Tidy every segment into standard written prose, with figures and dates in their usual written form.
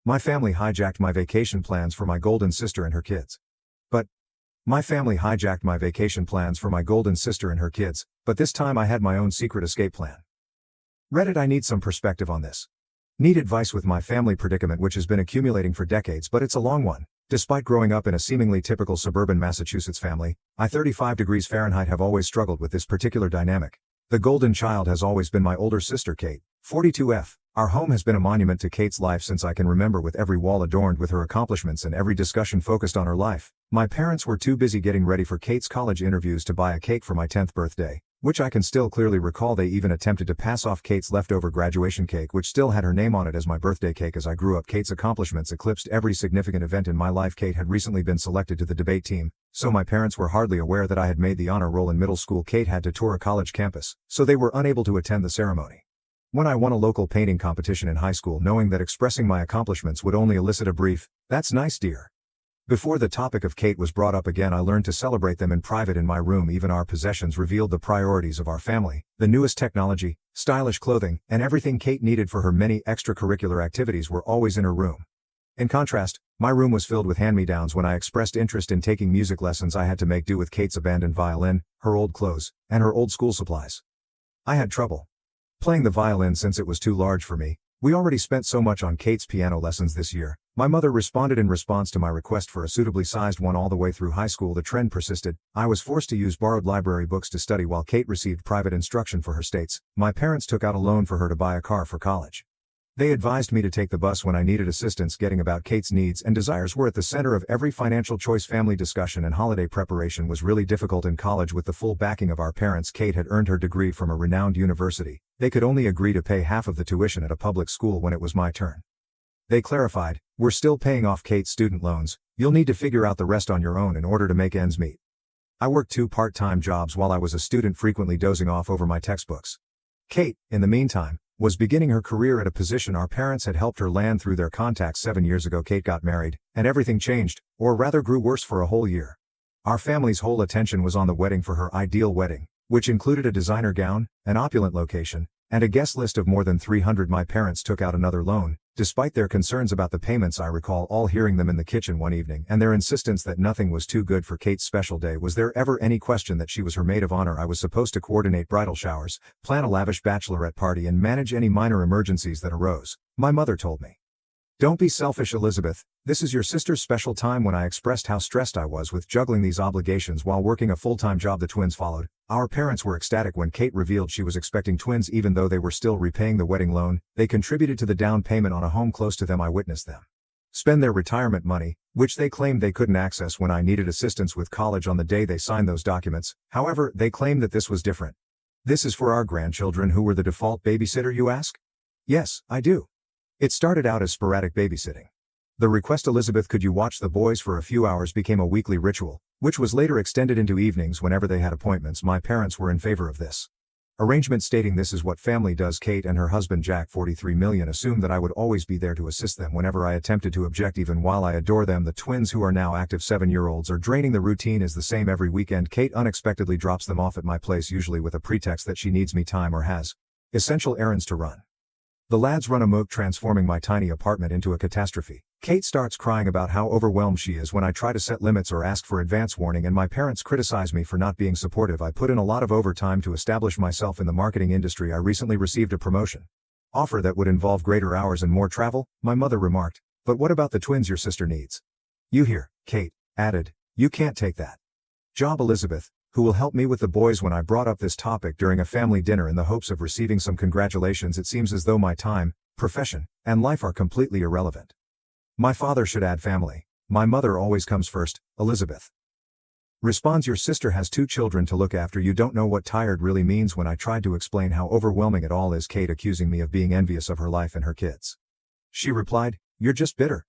My family hijacked my vacation plans for my golden sister and her kids. But, my family hijacked my vacation plans for my golden sister and her kids, but this time I had my own secret escape plan. Reddit, I need some perspective on this. Need advice with my family predicament, which has been accumulating for decades, but it's a long one. Despite growing up in a seemingly typical suburban Massachusetts family, I 35 degrees Fahrenheit have always struggled with this particular dynamic. The golden child has always been my older sister Kate, 42F. Our home has been a monument to Kate's life since I can remember, with every wall adorned with her accomplishments and every discussion focused on her life. My parents were too busy getting ready for Kate's college interviews to buy a cake for my 10th birthday, which I can still clearly recall. They even attempted to pass off Kate's leftover graduation cake, which still had her name on it, as my birthday cake. As I grew up, Kate's accomplishments eclipsed every significant event in my life. Kate had recently been selected to the debate team, so my parents were hardly aware that I had made the honor roll in middle school. Kate had to tour a college campus, so they were unable to attend the ceremony. When I won a local painting competition in high school, knowing that expressing my accomplishments would only elicit a brief, "That's nice, dear," before the topic of Kate was brought up again, I learned to celebrate them in private in my room. Even our possessions revealed the priorities of our family: the newest technology, stylish clothing, and everything Kate needed for her many extracurricular activities were always in her room. In contrast, my room was filled with hand-me-downs. When I expressed interest in taking music lessons, I had to make do with Kate's abandoned violin, her old clothes, and her old school supplies. I had trouble playing the violin since it was too large for me. We already spent so much on Kate's piano lessons this year. My mother responded in response to my request for a suitably sized one. All the way through high school the trend persisted. I was forced to use borrowed library books to study while Kate received private instruction for her states. My parents took out a loan for her to buy a car for college. They advised me to take the bus when I needed assistance getting about. Kate's needs and desires were at the center of every financial choice. Family discussion and holiday preparation was really difficult in college. With the full backing of our parents, Kate had earned her degree from a renowned university. They could only agree to pay half of the tuition at a public school when it was my turn. They clarified, "We're still paying off Kate's student loans, you'll need to figure out the rest on your own in order to make ends meet." I worked 2 part-time jobs while I was a student, frequently dozing off over my textbooks. Kate, in the meantime, was beginning her career at a position our parents had helped her land through their contacts. 7 years ago Kate got married, and everything changed, or rather grew worse, for a whole year. Our family's whole attention was on the wedding for her ideal wedding, which included a designer gown, an opulent location, and a guest list of more than 300. My parents took out another loan. Despite their concerns about the payments, I recall all hearing them in the kitchen one evening and their insistence that nothing was too good for Kate's special day. Was there ever any question that she was her maid of honor? I was supposed to coordinate bridal showers, plan a lavish bachelorette party, and manage any minor emergencies that arose. My mother told me, "Don't be selfish, Elizabeth. This is your sister's special time." When I expressed how stressed I was with juggling these obligations while working a full-time job, the twins followed. Our parents were ecstatic when Kate revealed she was expecting twins. Even though they were still repaying the wedding loan, they contributed to the down payment on a home close to them. I witnessed them spend their retirement money, which they claimed they couldn't access when I needed assistance with college, on the day they signed those documents. However, they claimed that this was different. "This is for our grandchildren." Who were the default babysitter, you ask? Yes, I do. It started out as sporadic babysitting. The request, "Elizabeth, could you watch the boys for a few hours?" became a weekly ritual, which was later extended into evenings whenever they had appointments. My parents were in favor of this arrangement, stating this is what family does. Kate and her husband Jack, 43 million, assumed that I would always be there to assist them whenever I attempted to object. Even while I adore them, the twins, who are now active 7-year-olds, are draining. The routine is the same every weekend. Kate unexpectedly drops them off at my place, usually with a pretext that she needs me time or has essential errands to run. The lads run amok, transforming my tiny apartment into a catastrophe. Kate starts crying about how overwhelmed she is when I try to set limits or ask for advance warning, and my parents criticize me for not being supportive. I put in a lot of overtime to establish myself in the marketing industry. I recently received a promotion offer that would involve greater hours and more travel. My mother remarked, "But what about the twins your sister needs?" "You hear," Kate added. "You can't take that job, Elizabeth. Who will help me with the boys?" When I brought up this topic during a family dinner in the hopes of receiving some congratulations, it seems as though my time, profession, and life are completely irrelevant. My father should add, "Family. My mother always comes first, Elizabeth." Responds, "Your sister has 2 children to look after. You don't know what tired really means." When I tried to explain how overwhelming it all is, Kate accusing me of being envious of her life and her kids, she replied, "You're just bitter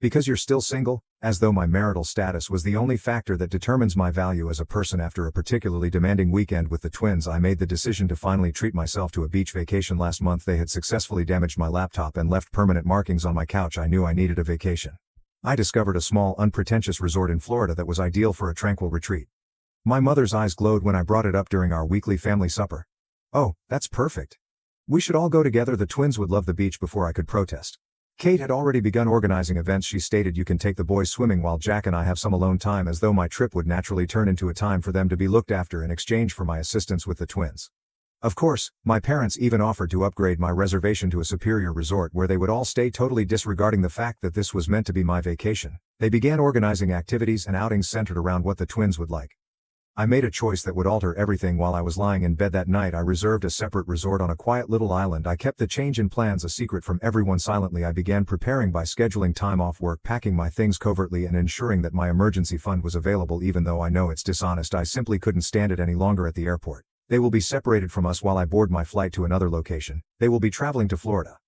because you're still single," as though my marital status was the only factor that determines my value as a person. After a particularly demanding weekend with the twins, I made the decision to finally treat myself to a beach vacation. Last month they had successfully damaged my laptop and left permanent markings on my couch. I knew I needed a vacation. I discovered a small, unpretentious resort in Florida that was ideal for a tranquil retreat. My mother's eyes glowed when I brought it up during our weekly family supper. "Oh, that's perfect. We should all go together. The twins would love the beach." Before I could protest, Kate had already begun organizing events. She stated, "You can take the boys swimming while Jack and I have some alone time," as though my trip would naturally turn into a time for them to be looked after in exchange for my assistance with the twins. Of course, my parents even offered to upgrade my reservation to a superior resort where they would all stay, totally disregarding the fact that this was meant to be my vacation. They began organizing activities and outings centered around what the twins would like. I made a choice that would alter everything. While I was lying in bed that night, I reserved a separate resort on a quiet little island. I kept the change in plans a secret from everyone. Silently, I began preparing by scheduling time off work, packing my things covertly, and ensuring that my emergency fund was available. Even though I know it's dishonest, I simply couldn't stand it any longer at the airport. They will be separated from us while I board my flight to another location. They will be traveling to Florida.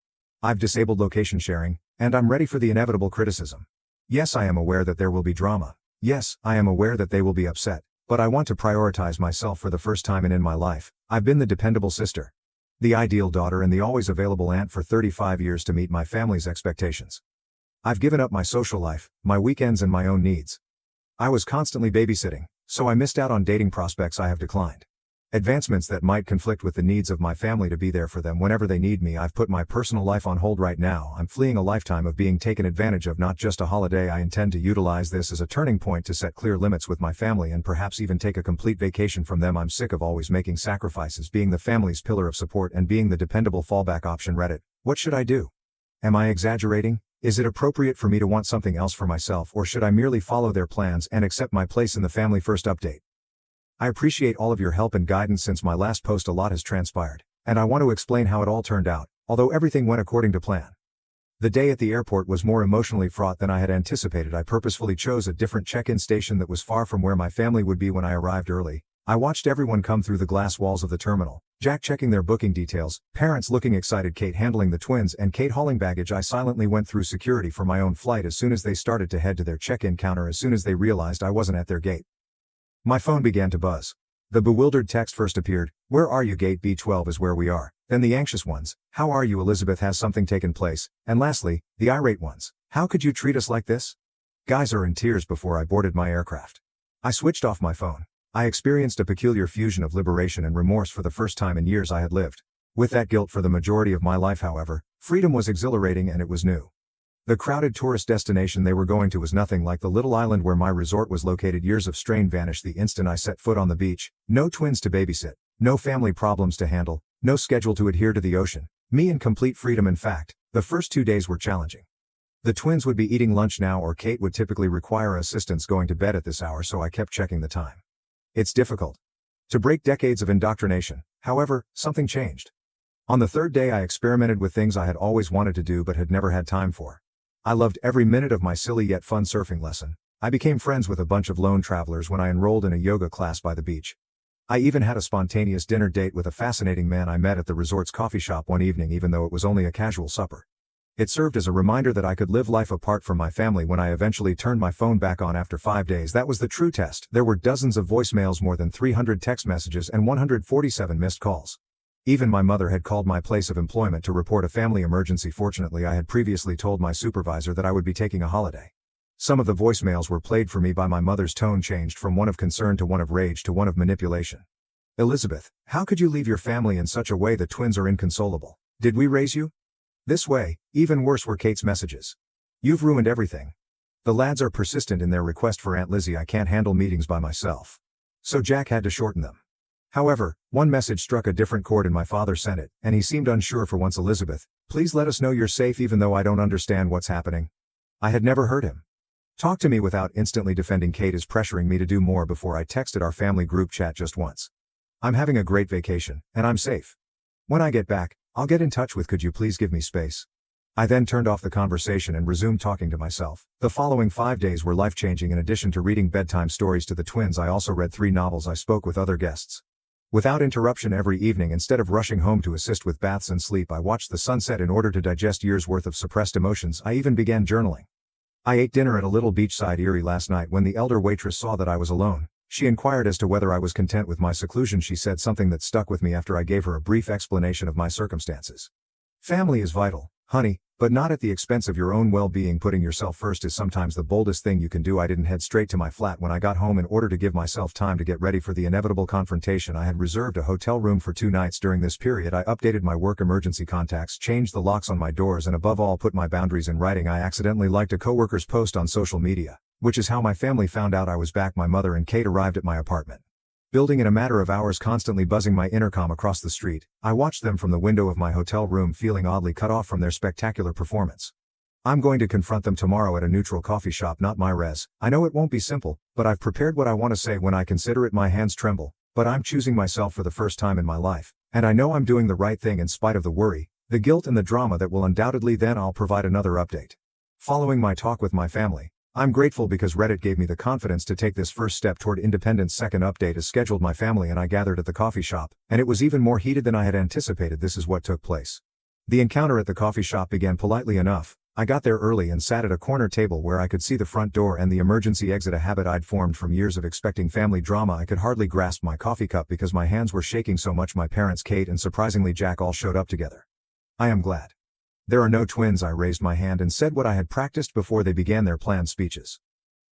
I've disabled location sharing, and I'm ready for the inevitable criticism. Yes, I am aware that there will be drama. Yes, I am aware that they will be upset. But I want to prioritize myself. For the first time in my life, I've been the dependable sister, the ideal daughter, and the always available aunt for 35 years to meet my family's expectations. I've given up my social life, my weekends, and my own needs. I was constantly babysitting, so I missed out on dating prospects. I have declined advancements that might conflict with the needs of my family to be there for them whenever they need me. I've put my personal life on hold right now. I'm fleeing a lifetime of being taken advantage of, not just a holiday. I intend to utilize this as a turning point to set clear limits with my family and perhaps even take a complete vacation from them. I'm sick of always making sacrifices, being the family's pillar of support and being the dependable fallback option. Reddit, what should I do? Am I exaggerating? Is it appropriate for me to want something else for myself, or should I merely follow their plans and accept my place in the family? First update. I appreciate all of your help and guidance since my last post. A lot has transpired, and I want to explain how it all turned out, although everything went according to plan. The day at the airport was more emotionally fraught than I had anticipated. I purposefully chose a different check-in station that was far from where my family would be. When I arrived early, I watched everyone come through the glass walls of the terminal, Jack checking their booking details, parents looking excited, Kate handling the twins, and Kate hauling baggage. I silently went through security for my own flight as soon as they started to head to their check-in counter. As soon as they realized I wasn't at their gate, my phone began to buzz. The bewildered text first appeared, "Where are you? Gate B12 is where we are." Then the anxious ones, "How are you, Elizabeth? Has something taken place?" And lastly, the irate ones, "How could you treat us like this?" Guys are in tears before I boarded my aircraft. I switched off my phone. I experienced a peculiar fusion of liberation and remorse. For the first time in years I had lived with that guilt for the majority of my life. However, freedom was exhilarating and it was new. The crowded tourist destination they were going to was nothing like the little island where my resort was located. Years of strain vanished the instant I set foot on the beach. No twins to babysit, no family problems to handle, no schedule to adhere to. The ocean, me in complete freedom. In fact, the first 2 days were challenging. The twins would be eating lunch now, or Kate would typically require assistance going to bed at this hour, so I kept checking the time. It's difficult to break decades of indoctrination. However, something changed. On the third day I experimented with things I had always wanted to do but had never had time for. I loved every minute of my silly yet fun surfing lesson. I became friends with a bunch of lone travelers when I enrolled in a yoga class by the beach. I even had a spontaneous dinner date with a fascinating man I met at the resort's coffee shop one evening, even though it was only a casual supper. It served as a reminder that I could live life apart from my family. When I eventually turned my phone back on after 5 days, that was the true test. There were dozens of voicemails, more than 300 text messages, and 147 missed calls. Even my mother had called my place of employment to report a family emergency. Fortunately, I had previously told my supervisor that I would be taking a holiday. Some of the voicemails were played for me by my mother's tone changed from one of concern to one of rage to one of manipulation. "Elizabeth, how could you leave your family in such a way? The twins are inconsolable. Did we raise you this way?" Even worse were Kate's messages. "You've ruined everything. The lads are persistent in their request for Aunt Lizzie. I can't handle meetings by myself." So Jack had to shorten them. However, one message struck a different chord and my father sent it, and he seemed unsure for once. "Elizabeth, please let us know you're safe even though I don't understand what's happening." I had never heard him talk to me without instantly defending. "Kate is pressuring me to do more." Before I texted our family group chat just once. "I'm having a great vacation, and I'm safe. When I get back, I'll get in touch with. Could you please give me space?" I then turned off the conversation and resumed talking to myself. The following 5 days were life-changing. In addition to reading bedtime stories to the twins, I also read 3 novels. I spoke with other guests without interruption every evening. Instead of rushing home to assist with baths and sleep, I watched the sunset in order to digest years' worth of suppressed emotions. I even began journaling. I ate dinner at a little beachside Erie last night. When the elder waitress saw that I was alone, she inquired as to whether I was content with my seclusion. She said something that stuck with me after I gave her a brief explanation of my circumstances. "Family is vital. Honey, but not at the expense of your own well-being. Putting yourself first is sometimes the boldest thing you can do. I didn't head straight to my flat when I got home in order to give myself time to get ready for the inevitable confrontation. I had reserved a hotel room for 2 nights. During this period I updated my work emergency contacts, changed the locks on my doors, and above all put my boundaries in writing. I accidentally liked a coworker's post on social media, which is how my family found out I was back. My mother and Kate arrived at my apartment building in a matter of hours, constantly buzzing my intercom across the street. I watched them from the window of my hotel room, feeling oddly cut off from their spectacular performance. I'm going to confront them tomorrow at a neutral coffee shop, not my res. I know it won't be simple, but I've prepared what I want to say when I consider it. My hands tremble, but I'm choosing myself for the first time in my life, and I know I'm doing the right thing in spite of the worry, the guilt, and the drama that will undoubtedly then. I'll provide another update. Following my talk with my family, I'm grateful because Reddit gave me the confidence to take this first step toward independence. Second update is scheduled. My family and I gathered at the coffee shop, and it was even more heated than I had anticipated. This is what took place. The encounter at the coffee shop began politely enough. I got there early and sat at a corner table where I could see the front door and the emergency exit, a habit I'd formed from years of expecting family drama. I could hardly grasp my coffee cup because my hands were shaking so much. My parents, Kate, and surprisingly Jack all showed up together. I am glad. There are no twins. I raised my hand and said what I had practiced before they began their planned speeches.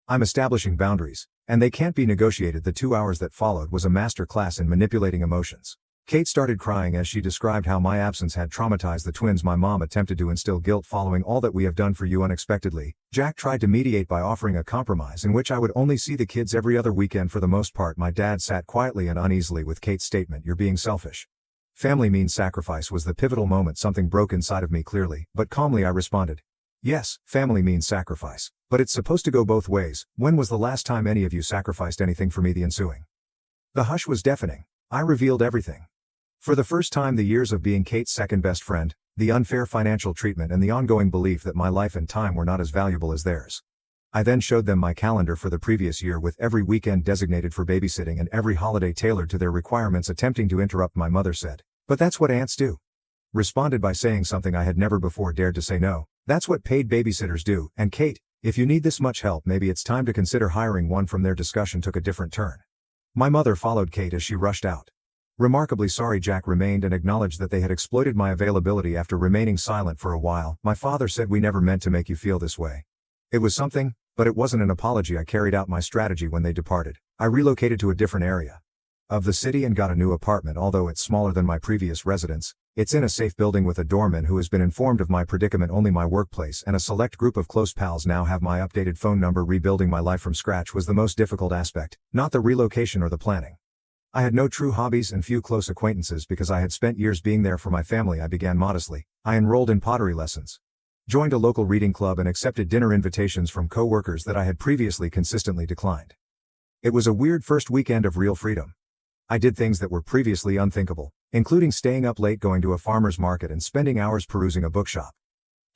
I'm establishing boundaries, and they can't be negotiated. The 2 hours that followed was a master class in manipulating emotions. Kate started crying as she described how my absence had traumatized the twins. My mom attempted to instill guilt following all that we have done for you. Unexpectedly, Jack tried to mediate by offering a compromise in which I would only see the kids every other weekend for the most part. My dad sat quietly and uneasily with Kate's statement, "You're being selfish." Family means sacrifice was the pivotal moment. Something broke inside of me. Clearly, but calmly I responded, "Yes, family means sacrifice, but it's supposed to go both ways. When was the last time any of you sacrificed anything for me?" The ensuing The hush was deafening. I revealed everything. For the first time, the years of being Kate's second best friend, the unfair financial treatment, and the ongoing belief that my life and time were not as valuable as theirs. I then showed them my calendar for the previous year, with every weekend designated for babysitting and every holiday tailored to their requirements. Attempting to interrupt, my mother said, "But that's what aunts do." Responded by saying something I had never before dared to say: "No, that's what paid babysitters do. And Kate, if you need this much help, maybe it's time to consider hiring one." From there, discussion took a different turn. My mother followed Kate as she rushed out. Remarkably sorry, Jack remained and acknowledged that they had exploited my availability. After remaining silent for a while, my father said, "We never meant to make you feel this way. It was something, but it wasn't an apology." I carried out my strategy. When they departed, I relocated to a different area of the city and got a new apartment. Although it's smaller than my previous residence, it's in a safe building with a doorman who has been informed of my predicament. Only my workplace and a select group of close pals now have my updated phone number. Rebuilding my life from scratch was the most difficult aspect, not the relocation or the planning. I had no true hobbies and few close acquaintances because I had spent years being there for my family. I began modestly. I enrolled in pottery lessons, joined a local reading club, and accepted dinner invitations from co-workers that I had previously consistently declined. It was a weird first weekend of real freedom. I did things that were previously unthinkable, including staying up late, going to a farmer's market, and spending hours perusing a bookshop.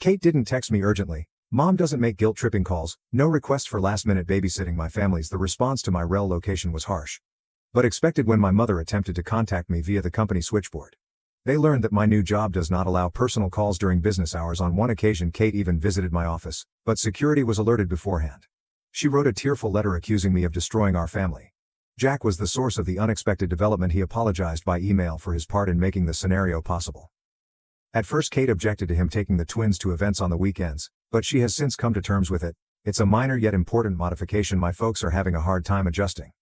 Kate didn't text me urgently. Mom doesn't make guilt-tripping calls. No requests for last-minute babysitting. My family's The response to my rel location was harsh, but expected when my mother attempted to contact me via the company switchboard. They learned that my new job does not allow personal calls during business hours. On one occasion, Kate even visited my office, but security was alerted beforehand. She wrote a tearful letter accusing me of destroying our family. Jack was the source of the unexpected development. He apologized by email for his part in making the scenario possible. At first, Kate objected to him taking the twins to events on the weekends, but she has since come to terms with it. It's a minor yet important modification. My folks are having a hard time adjusting.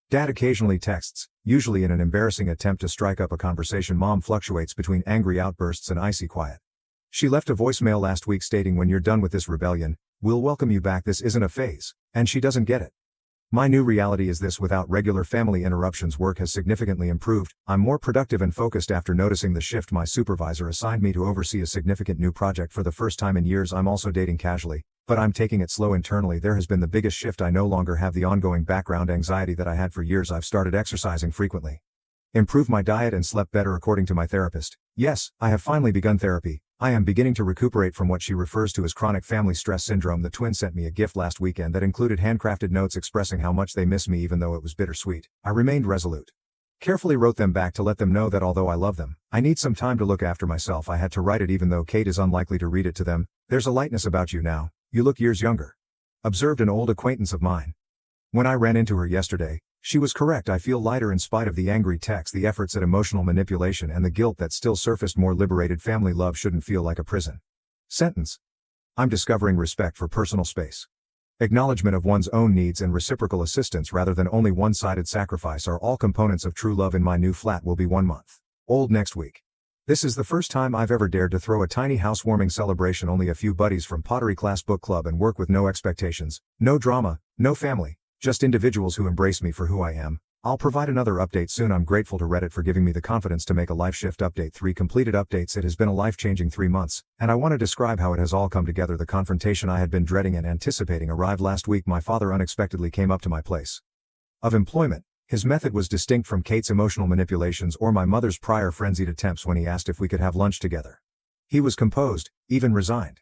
Dad occasionally texts, usually in an embarrassing attempt to strike up a conversation. Mom fluctuates between angry outbursts and icy quiet. She left a voicemail last week stating, "When you're done with this rebellion, we'll welcome you back. This isn't a phase." And she doesn't get it. My new reality is this: without regular family interruptions, work has significantly improved. I'm more productive and focused after noticing the shift. My supervisor assigned me to oversee a significant new project for the first time in years. I'm also dating casually, but I'm taking it slow. Internally, there has been the biggest shift. I no longer have the ongoing background anxiety that I had for years. I've started exercising frequently, improved my diet, and slept better, according to my therapist. Yes, I have finally begun therapy. I am beginning to recuperate from what she refers to as chronic family stress syndrome. The twins sent me a gift last weekend that included handcrafted notes expressing how much they miss me. Even though it was bittersweet, I remained resolute. Carefully wrote them back to let them know that although I love them, I need some time to look after myself. I had to write it even though Kate is unlikely to read it to them. "There's a lightness about you now. You look years younger," observed an old acquaintance of mine. When I ran into her yesterday, she was correct. I feel lighter in spite of the angry text, the efforts at emotional manipulation, and the guilt that still surfaced. More liberated. Family love shouldn't feel like a prison. Sentence. I'm discovering respect for personal space. Acknowledgement of one's own needs and reciprocal assistance rather than only one-sided sacrifice are all components of true love. In my new flat will be 1 month old next week. This is the first time I've ever dared to throw a tiny housewarming celebration. Only a few buddies from pottery class, book club and work, with no expectations, no drama, no family, just individuals who embrace me for who I am. I'll provide another update soon. I'm grateful to Reddit for giving me the confidence to make a life shift update. 3 completed updates. It has been a life-changing 3 months, and I want to describe how it has all come together. The confrontation I had been dreading and anticipating arrived last week. My father unexpectedly came up to my place of employment. His method was distinct from Kate's emotional manipulations or my mother's prior frenzied attempts when he asked if we could have lunch together. He was composed, even resigned.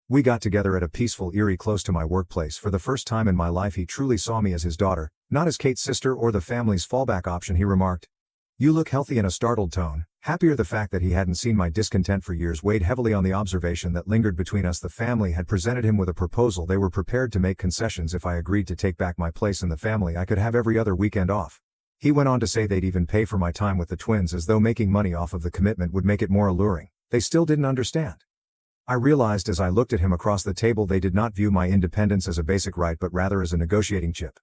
We got together at a peaceful eyrie close to my workplace. For the first time in my life he truly saw me as his daughter, not as Kate's sister or the family's fallback option. He remarked, "You look healthy," in a startled tone. Happier. The fact that he hadn't seen my discontent for years weighed heavily on the observation that lingered between us. The family had presented him with a proposal. They were prepared to make concessions if I agreed to take back my place in the family. I could have every other weekend off. He went on to say they'd even pay for my time with the twins, as though making money off of the commitment would make it more alluring. They still didn't understand. I realized as I looked at him across the table they did not view my independence as a basic right but rather as a negotiating chip.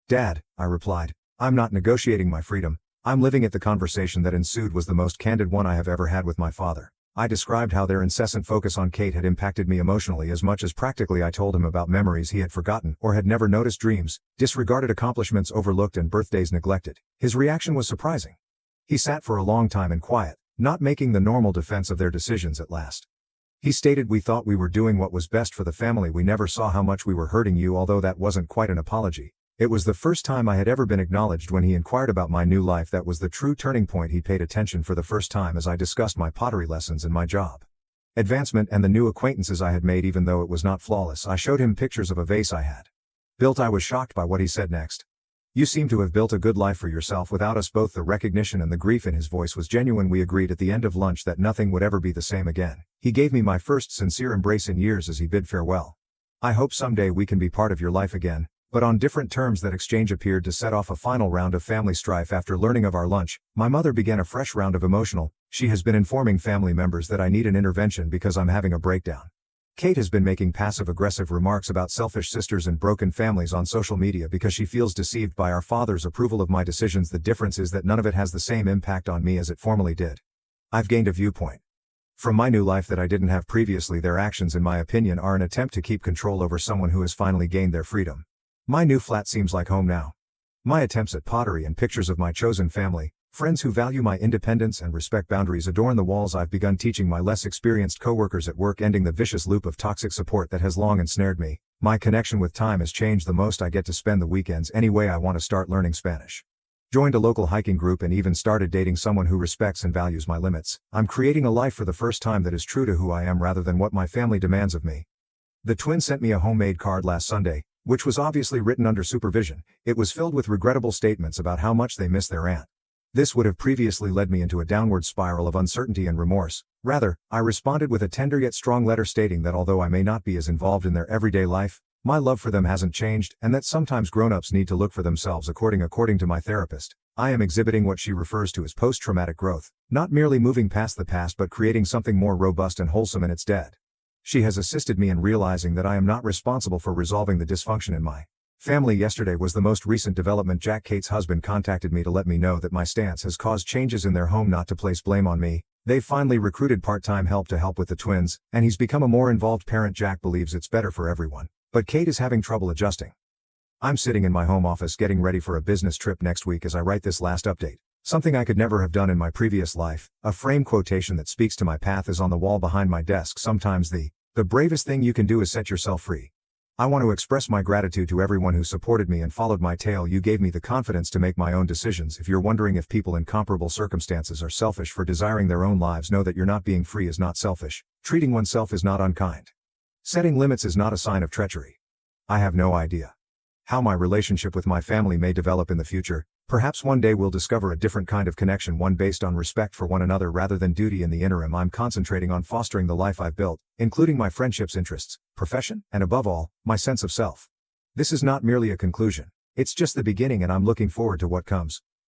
"Dad," I replied, "I'm not negotiating my freedom, I'm living it." The conversation that ensued was the most candid one I have ever had with my father. I described how their incessant focus on Kate had impacted me emotionally as much as practically. I told him about memories he had forgotten or had never noticed, dreams disregarded, accomplishments overlooked, and birthdays neglected. His reaction was surprising. He sat for a long time in quiet, not making the normal defense of their decisions. At last, he stated, "We thought we were doing what was best for the family. We never saw how much we were hurting you." Although that wasn't quite an apology, it was the first time I had ever been acknowledged. When he inquired about my new life, that was the true turning point. He paid attention for the first time as I discussed my pottery lessons and my job advancement and the new acquaintances I had made. Even though it was not flawless, I showed him pictures of a vase I had built. I was shocked by what he said next. "You seem to have built a good life for yourself without us both." The recognition and the grief in his voice was genuine. We agreed at the end of lunch that nothing would ever be the same again. He gave me my first sincere embrace in years as he bid farewell. "I hope someday we can be part of your life again, but on different terms." That exchange appeared to set off a final round of family strife. After learning of our lunch, my mother began a fresh round of emotional. She has been informing family members that I need an intervention because I'm having a breakdown. Kate has been making passive-aggressive remarks about selfish sisters and broken families on social media because she feels deceived by our father's approval of my decisions. The difference is that none of it has the same impact on me as it formerly did. I've gained a viewpoint from my new life that I didn't have previously. Their actions, in my opinion, are an attempt to keep control over someone who has finally gained their freedom. My new flat seems like home now. My attempts at pottery and pictures of my chosen family, friends who value my independence and respect boundaries, adorn the walls. I've begun teaching my less experienced coworkers at work, ending the vicious loop of toxic support that has long ensnared me. My connection with time has changed the most. I get to spend the weekends any way I want to. Start learning Spanish. Joined a local hiking group and even started dating someone who respects and values my limits. I'm creating a life for the first time that is true to who I am rather than what my family demands of me. The twins sent me a homemade card last Sunday, which was obviously written under supervision. It was filled with regrettable statements about how much they miss their aunt. This would have previously led me into a downward spiral of uncertainty and remorse. Rather, I responded with a tender yet strong letter stating that although I may not be as involved in their everyday life, my love for them hasn't changed, and that sometimes grown-ups need to look for themselves. According to my therapist, I am exhibiting what she refers to as post-traumatic growth, not merely moving past the past but creating something more robust and wholesome in its stead. She has assisted me in realizing that I am not responsible for resolving the dysfunction in my family. Yesterday was the most recent development. Jack, Kate's husband, contacted me to let me know that my stance has caused changes in their home. Not to place blame on me, they've finally recruited part-time help to help with the twins, and he's become a more involved parent. Jack believes it's better for everyone, but Kate is having trouble adjusting. I'm sitting in my home office getting ready for a business trip next week as I write this last update. Something I could never have done in my previous life. A frame quotation that speaks to my path is on the wall behind my desk. Sometimes the bravest thing you can do is set yourself free. I want to express my gratitude to everyone who supported me and followed my tale. You gave me the confidence to make my own decisions. If you're wondering if people in comparable circumstances are selfish for desiring their own lives, know that you're not. Being free is not selfish. Treating oneself is not unkind. Setting limits is not a sign of treachery. I have no idea how my relationship with my family may develop in the future. Perhaps one day we'll discover a different kind of connection, one based on respect for one another rather than duty. In the interim, I'm concentrating on fostering the life I've built, including my friendships, interests, profession, and above all, my sense of self. This is not merely a conclusion. It's just the beginning, and I'm looking forward to what comes.